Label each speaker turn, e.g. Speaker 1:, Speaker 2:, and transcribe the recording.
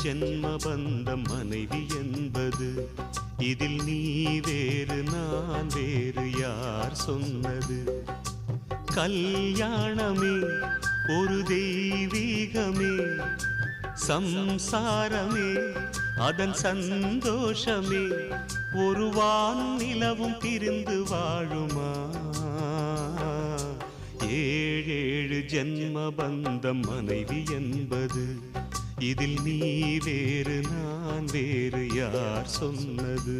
Speaker 1: ஜென்ம பந்தம் மனைவி என்பது. இதில் நீ வேறு நான் வேறு யார் சொன்னது? கல்யாணமே ஒரு தெய்வீகமே, சம்சாரமே அதன் சந்தோஷமே. ஒரு வான் நிலவும் பிரிந்து வாழுமா? ஏழேழு ஜென்ம பந்தம் மனைவி என்பது. இதில் நீ வேறு நான் வேறு யார் சொன்னது?